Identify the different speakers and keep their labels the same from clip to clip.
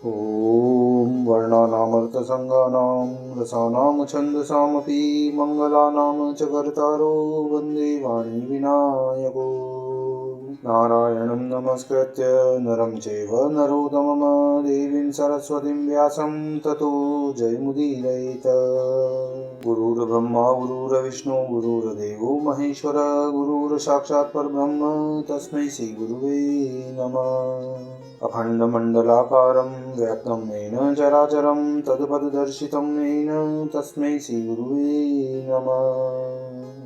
Speaker 1: ॐ वर्णानामर्थसङ्गानां रसानां छन्दसामपि मङ्गलानां च कर्तारो वन्दे वाणीविनायको। नारायणं नमस्कृत्य नरं चैव नरोत्तमं देवीं सरस्वतीं व्यासं ततो जयमुदीरयेत्। गुरुर्ब्रह्मा गुरुर्विष्णु गुरुर्देवो महेश्वर गुरुर्साक्षात् परब्रह्म तस्मै श्रीगुरुवे नमः। अखण्डमण्डलाकारं व्याप्तं येन चराचरं तत्पददर्शितं येन तस्मै श्रीगुरुवे नमः।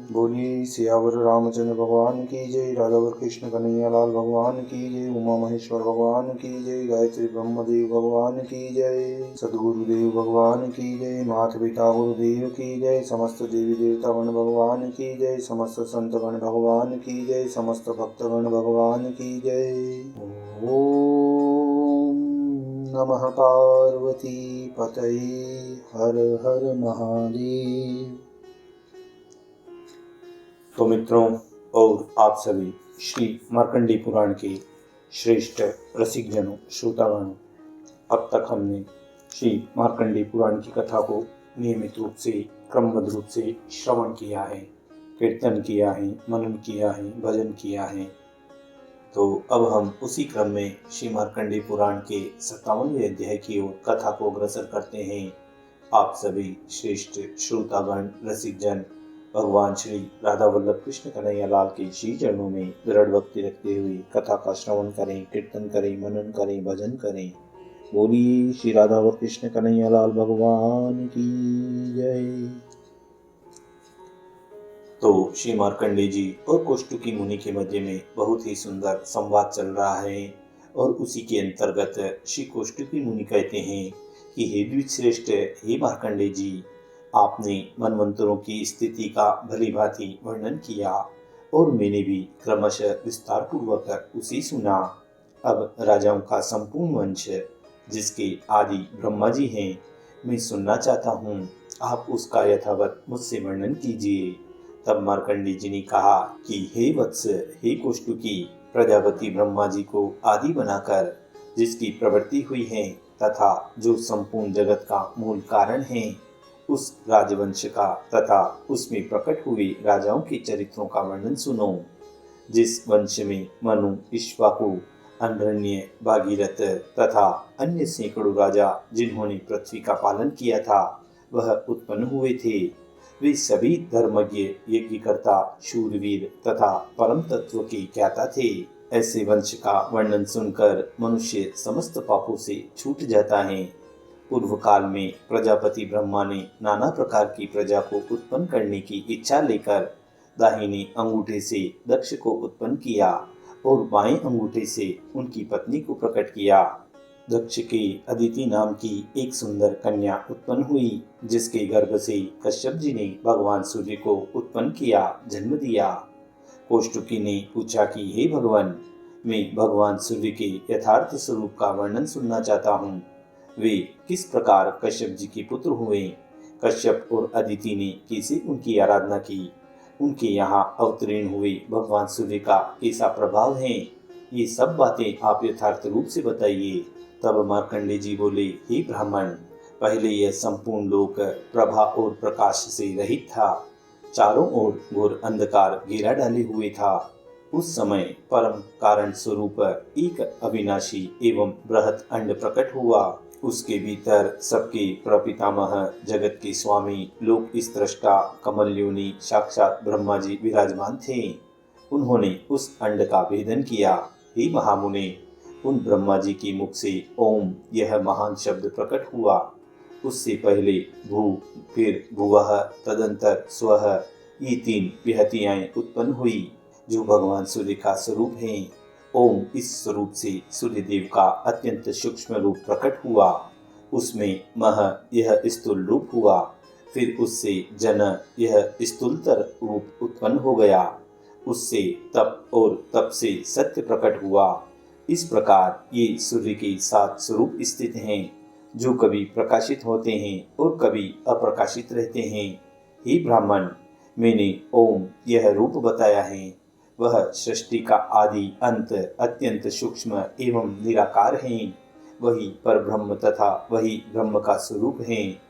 Speaker 1: बोलिए सियावर रामचंद्र भगवान की जय, राधावर कृष्ण कन्हैया लाल भगवान की जय, उमा महेश्वर भगवान की जय, गायत्री ब्रह्मदेव भगवान की जय, सद्गुरुदेव भगवान की जय, माता पिता गुरुदेव की जय, समस्त देवी देवतागण भगवान की जय, समस्त संतगण भगवान की जय, समस्त भक्तगण भगवान की जय। ओम नमः पार्वती पतये हर हर महादेव। तो मित्रों और आप सभी श्री मार्कंडेय पुराण के श्रेष्ठ रसिकजनों श्रोतागणों, अब तक हमने श्री मार्कंडेय पुराण की कथा को नियमित रूप से क्रमबद्ध रूप से श्रवण किया है, कीर्तन किया है, मनन किया है, भजन किया है। तो अब हम उसी क्रम में श्री मार्कंडेय पुराण के 57वें अध्याय की ओर कथा को अग्रसर करते हैं। आप सभी श्रेष्ठ श्रोतागण रसिकजन भगवान श्री राधा वल्लभ कृष्ण कन्हैया लाल के श्री चरणों में दृढ़ भक्ति रखते हुए कथा का श्रवण करें, कीर्तन करें, मनन करें, भजन करें। बोलिए श्री राधा व कृष्ण कन्हैया लाल भगवान की जय। तो श्री मार्कंडेय जी और कौष्टुकी मुनि के मध्य में बहुत ही सुंदर संवाद चल रहा है और उसी के अंतर्गत श्री कौष्टुकी मुनि कहते हैं कि हे द्विजश्रेष्ठ, हे मार्कंडेय जी, आपने मनवंतरों की स्थिति का भली भांति वर्णन किया और मैंने भी क्रमशः विस्तार पूर्वक उसे सुना। अब राजाओं का संपूर्ण वंश जिसके आदि ब्रह्मा जी हैं, मैं सुनना चाहता हूँ। आप उसका यथावत मुझसे वर्णन कीजिए। तब मार्कंडेय जी ने कहा कि हे वत्स, हे कौष्टुकी, प्रजापति ब्रह्मा जी को आदि बनाकर जिसकी प्रवृत्ति हुई है तथा जो संपूर्ण जगत का मूल कारण है, उस राजवंश का तथा उसमें प्रकट हुए राजाओं के चरित्रों का वर्णन सुनो। जिस वंश में मनु, इक्ष्वाकु, अरण्य, भागीरथ तथा अन्य सैकड़ों राजा जिन्होंने पृथ्वी का पालन किया था वह उत्पन्न हुए थे। वे सभी धर्मज्ञ, यज्ञकर्ता, शूरवीर तथा परम तत्व के ज्ञाता थे। ऐसे वंश का वर्णन सुनकर मनुष्य समस्त पापों से छूट जाता है। पूर्व काल में प्रजापति ब्रह्मा ने नाना प्रकार की प्रजा को उत्पन्न करने की इच्छा लेकर दाहिने अंगूठे से दक्ष को उत्पन्न किया और बाएं अंगूठे से उनकी पत्नी को प्रकट किया। दक्ष के अदिति नाम की एक सुंदर कन्या उत्पन्न हुई, जिसके गर्भ से कश्यप जी ने भगवान सूर्य को उत्पन्न किया, जन्म दिया। कौष्टुकी ने पूछा कि हे भगवान, मैं भगवान सूर्य के यथार्थ स्वरूप का वर्णन सुनना चाहता हूँ। वे किस प्रकार कश्यप जी के पुत्र हुए, कश्यप और अदिति ने कैसे उनकी आराधना की, उनके यहाँ अवतीर्ण हुए भगवान सूर्य का कैसा प्रभाव है, ये सब बातें आप यथार्थ रूप से बताइए। तब मार्कंडेय जी बोले, हे ब्राह्मण, पहले यह संपूर्ण लोक प्रभा और प्रकाश से रहित था। चारों ओर घोर अंधकार घेरा डाले हुए था। उस समय परम कारण स्वरूप एक अविनाशी एवं बृहत अंड प्रकट हुआ। उसके भीतर सबके प्रपितामह, जगत के स्वामी, लोक स्त्रष्टा, कमल योनि साक्षात ब्रह्मा जी विराजमान थे। उन्होंने उस अंड का भेदन किया। हे महामुने, उन ब्रह्मा जी के मुख से ओम यह महान शब्द प्रकट हुआ। उससे पहले भू, फिर भुवः, तदंतर स्वः, ये तीन विहतियाएं उत्पन्न हुई जो भगवान सूर्य का स्वरूप हैं। ओम इस स्वरूप से सूर्य देव का अत्यंत सूक्ष्म रूप प्रकट हुआ। उसमें मह यह स्थूल रूप हुआ। फिर उससे जन यह स्थूलतर रूप उत्पन्न हो गया। उससे तप और तप से सत्य प्रकट हुआ। इस प्रकार ये सूर्य के 7 स्वरूप स्थित हैं, जो कभी प्रकाशित होते हैं और कभी अप्रकाशित रहते हैं। हे ब्राह्मण, मैंने ओम यह रूप बताया है, वह सृष्टि का आदि अंत अत्यंत सूक्ष्म एवं निराकार है। वही परब्रह्म तथा वही ब्रह्म का स्वरूप हैं।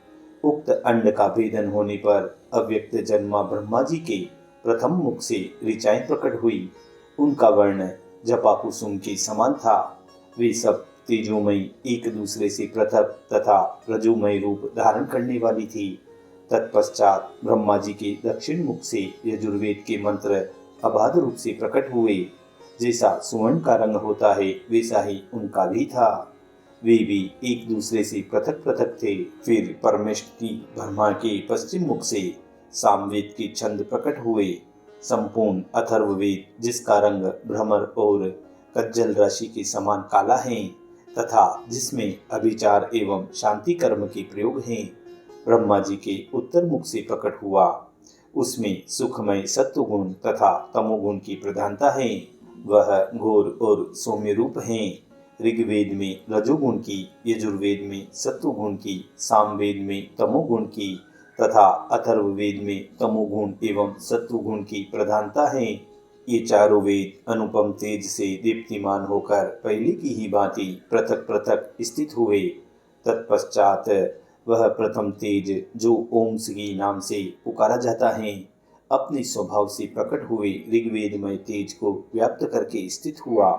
Speaker 1: उक्त अंड का भेदन होने पर अव्यक्त जन्मा ब्रह्मा जी के प्रथम मुख से ऋचाएं प्रकट हुई। उनका वर्ण जपाकुसुम के समान था। वे सब तेजोमयी एक दूसरे से पृथक तथा रजोमय रूप धारण करने वाली थी। तत्पश्चात ब्रह्मा जी के दक्षिण मुख से यजुर्वेद के मंत्र अबाध रूप से प्रकट हुए। जैसा सुवर्ण का रंग होता है वैसा ही उनका भी था। वे भी एक दूसरे से पृथक पृथक थे। फिर परमेष्टि ब्रह्मा के पश्चिम मुख से सामवेद के छंद प्रकट हुए। संपूर्ण अथर्ववेद जिसका रंग भ्रमर और कज्जल राशि के समान काला है तथा जिसमें अभिचार एवं शांति कर्म के प्रयोग हैं, ब्रह्मा जी के उत्तर मुख से प्रकट हुआ। उसमें सुखमय सत्वगुण तथा तमोगुण की प्रधानता है। वह घोर और सौम्य रूप हैं। ऋग्वेद में रजोगुण की, यजुर्वेद में सत्वगुण की, सामवेद में तमोगुण की तथा अथर्ववेद में तमोगुण एवं सत्वगुण की प्रधानता है। ये चारों वेद अनुपम तेज से दीप्तिमान होकर पहले की ही भांति पृथक पृथक स्थित हुए। तत्पश्चात वह प्रथम तेज जो ओम श्री नाम से पुकारा जाता है, अपने स्वभाव से प्रकट हुए ऋग्वेदमय तेज को व्याप्त करके स्थित हुआ।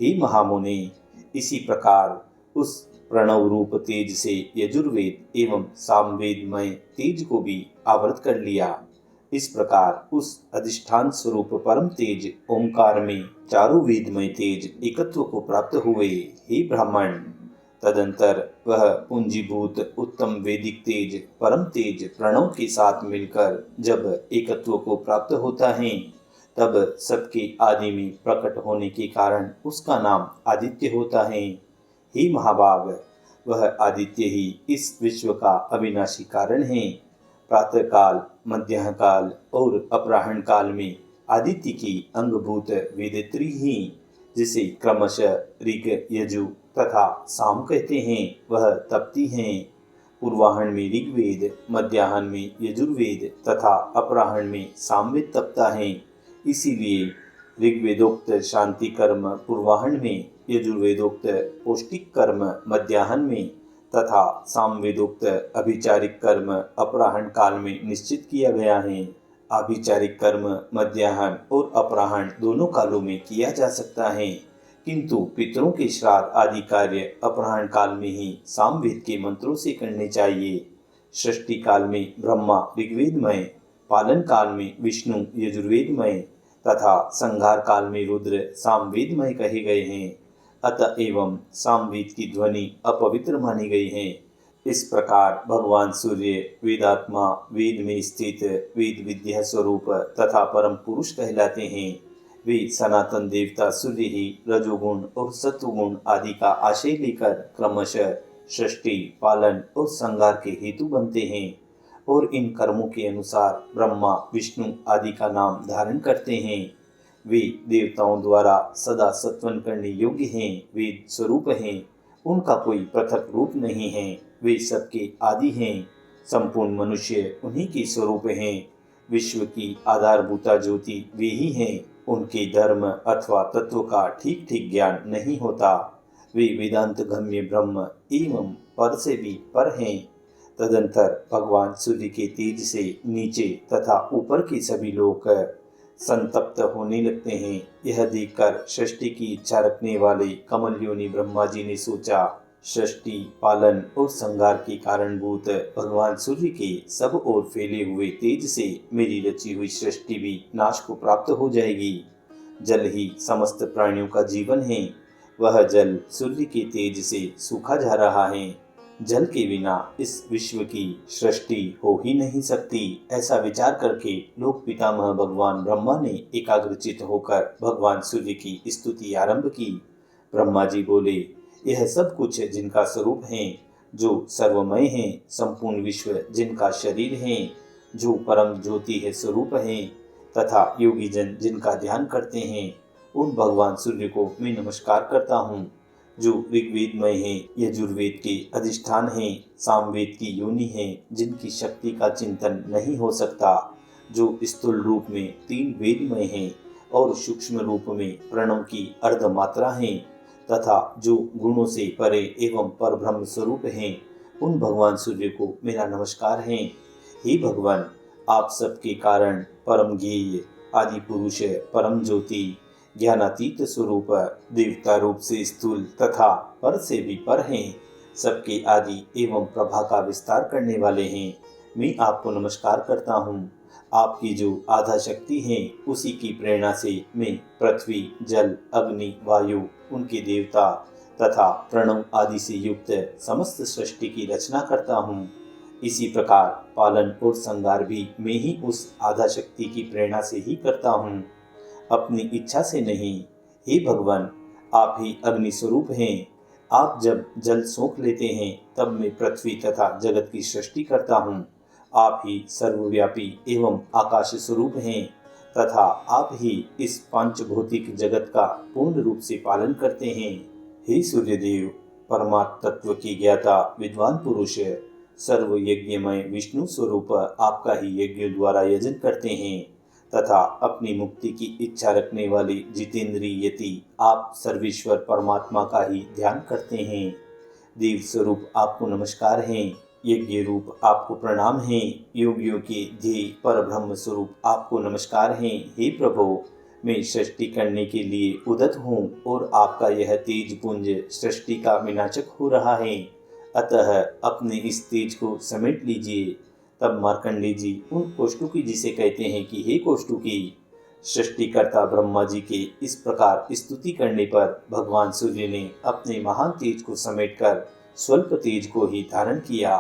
Speaker 1: हे महामुने, इसी प्रकार उस प्रणव रूप तेज से यजुर्वेद एवं सामवेदमय तेज को भी आवृत कर लिया। इस प्रकार उस अधिष्ठान स्वरूप परम तेज ओंकार में चारों वेदमय तेज एकत्व को प्राप्त हुए। हे ब्राह्मण, तदंतर वह पूंजीभूत उत्तम वैदिक तेज परम तेज प्रणव के साथ मिलकर जब एकत्व को प्राप्त होता है, तब सबके आदि में प्रकट होने के कारण उसका नाम आदित्य होता है। हे महाभाग, वह आदित्य ही इस विश्व का अविनाशी कारण है। प्रातः काल, मध्याह्न काल और अपराह्न काल में आदित्य की अंगभूत वेदत्री ही, जिसे क्रमशः ऋग, यजु तथा साम कहते हैं, वह तपती हैं। पूर्वाह्न में ऋग्वेद, मध्याह्न में यजुर्वेद तथा अपराह्न में सामवेद तपता है। इसीलिए ऋग्वेदोक्त शांति कर्म पूर्वाह्न में, यजुर्वेदोक्त पौष्टिक कर्म मध्याह्न में तथा सामवेदोक्त अभिचारिक कर्म अपराह्न काल में निश्चित किया गया है। अभिचारिक कर्म मध्याह्न और अपराह्न दोनों कालों में किया जा सकता है, किंतु पितरों के श्राद्ध आदि कार्य अपराह्न काल में ही सामवेद के मंत्रों से करने चाहिए। सृष्टि काल में ब्रह्मा ऋग्वेदमय, पालन काल में विष्णु यजुर्वेदमय तथा संहार काल में रुद्र सामवेदमय कहे गए हैं। अतः एवं सामवेद की ध्वनि अपवित्र मानी गई है। इस प्रकार भगवान सूर्य वेदात्मा, वेद में स्थित वेद विद्या स्वरूप तथा परम पुरुष कहलाते हैं। वे सनातन देवता सूर्य ही रजोगुण और सत्वगुण आदि का आशय लेकर क्रमशः सृष्टि, पालन और संहार के हेतु बनते हैं और इन कर्मों के अनुसार ब्रह्मा, विष्णु आदि का नाम धारण करते हैं। वे देवताओं द्वारा सदा सत्वन करने योग्य हैं, वेद स्वरूप हैं। उनका कोई पृथक रूप नहीं है। वे सबके आदि हैं। संपूर्ण मनुष्य उन्हीं के स्वरूप हैं। विश्व की आधारभूता ज्योति वे ही हैं। उनके धर्म अथवा तत्व का ठीक ठीक ज्ञान नहीं होता। वे वेदांत गम्य ब्रह्म एवं पर से भी पर हैं। तदंतर भगवान सूर्य के तेज से नीचे तथा ऊपर के सभी लोग संतप्त होने लगते हैं। यह देखकर सृष्टि की इच्छा रखने वाले कमल योनि ब्रह्मा जी ने सोचा, सृष्टि, पालन और संहार के कारणभूत भगवान सूर्य के सब ओर फैले हुए तेज से मेरी रची हुई सृष्टि भी नाश को प्राप्त हो जाएगी। जल ही समस्त प्राणियों का जीवन है। वह जल सूर्य के तेज से सूखा जा रहा है। जल के बिना इस विश्व की सृष्टि हो ही नहीं सकती। ऐसा विचार करके लोक पितामह भगवान ब्रह्मा ने एकाग्रचित होकर भगवान सूर्य की स्तुति आरंभ की। ब्रह्मा जी बोले, यह सब कुछ जिनका स्वरूप है, जो सर्वमय है, संपूर्ण विश्व जिनका शरीर है, जो परम ज्योति है, स्वरूप है तथा योगी जन जिनका ध्यान करते हैं, उन भगवान सूर्य को मैं नमस्कार करता हूँ, जो ऋग्वेदमय है, यजुर्वेद के अधिष्ठान है, सामवेद की योनि है, जिनकी शक्ति का चिंतन नहीं हो सकता, जो स्थूल रूप में तीन वेदमय है और सूक्ष्म रूप में प्रणव की अर्धमात्रा है तथा जो गुणों से परे एवं परब्रह्म स्वरूप हैं, उन भगवान सूर्य को मेरा नमस्कार है। हे भगवान, आप सबके कारण, परम ज्ञेय, आदि पुरुष, परम ज्योति, ज्ञानातीत स्वरूप, देवता रूप से स्थूल तथा पर से भी पर हैं, सबके आदि एवं प्रभा का विस्तार करने वाले हैं। मैं आपको नमस्कार करता हूँ। आपकी जो आधा शक्ति है, उसी की प्रेरणा से मैं पृथ्वी, जल, अग्नि, वायु, उनके देवता तथा प्रणव आदि से युक्त समस्त सृष्टि की रचना करता हूँ। इसी प्रकार पालन और संहार भी मैं ही उस आधा शक्ति की प्रेरणा से ही करता हूँ, अपनी इच्छा से नहीं। हे भगवान, आप ही अग्नि स्वरूप हैं। आप जब जल सोख लेते हैं, तब मैं पृथ्वी तथा जगत की सृष्टि करता हूँ। आप ही सर्वव्यापी एवं आकाश स्वरूप हैं तथा आप ही इस पांचभौतिक जगत का पूर्ण रूप से पालन करते हैं। हे सूर्यदेव, परमात्म तत्व की ज्ञाता विद्वान पुरुष, सर्व यज्ञमय विष्णु स्वरूप आपका ही यज्ञ द्वारा यजन करते हैं तथा अपनी मुक्ति की इच्छा रखने वाले जितेंद्रिय यति आप सर्वेश्वर परमात्मा का ही ध्यान करते हैं। देव स्वरूप आपको नमस्कार है। यज्ञ रूप आपको प्रणाम है। योगियों के ध्येय पर ब्रह्म स्वरूप आपको नमस्कार है। हे प्रभु, मैं सृष्टि करने के लिए उदत हूँ और आपका यह तेज पुंज सृष्टि का विनाशक हो रहा है, अतः अपने इस तेज को समेट लीजिए। तब मार्कंडेय जी उन कौष्टुकी जी से कहते हैं कि हे कौष्टुकी, सृष्टिकर्ता ब्रह्मा जी के इस प्रकार स्तुति करने पर भगवान सूर्य ने अपने महान तेज को समेटकर स्वल्प तेज को ही धारण किया।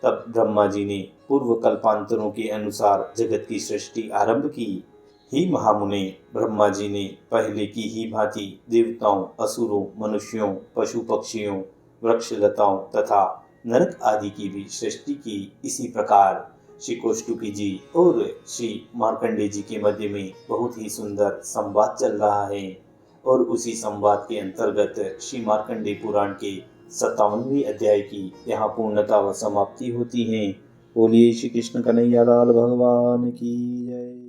Speaker 1: तब ब्रह्मा जी ने पूर्व कल्पांतरों के अनुसार जगत की सृष्टि आरंभ की। हे महामुने, ब्रह्मा जी ने पहले की ही भांति देवताओं, असुरों, मनुष्यों, पशु पक्षियों, वृक्ष लताओं तथा नरक आदि की भी सृष्टि की। इसी प्रकार श्री कौष्टुकी जी और श्री मार्कंडेय जी के मध्य में बहुत ही सुंदर संवाद चल रहा है और उसी संवाद के अंतर्गत श्री मार्कंडेय पुराण के 57वें अध्याय की यहाँ पूर्णता व समाप्ति होती है। बोलिए श्री कृष्ण कन्हैया लाल भगवान की जय।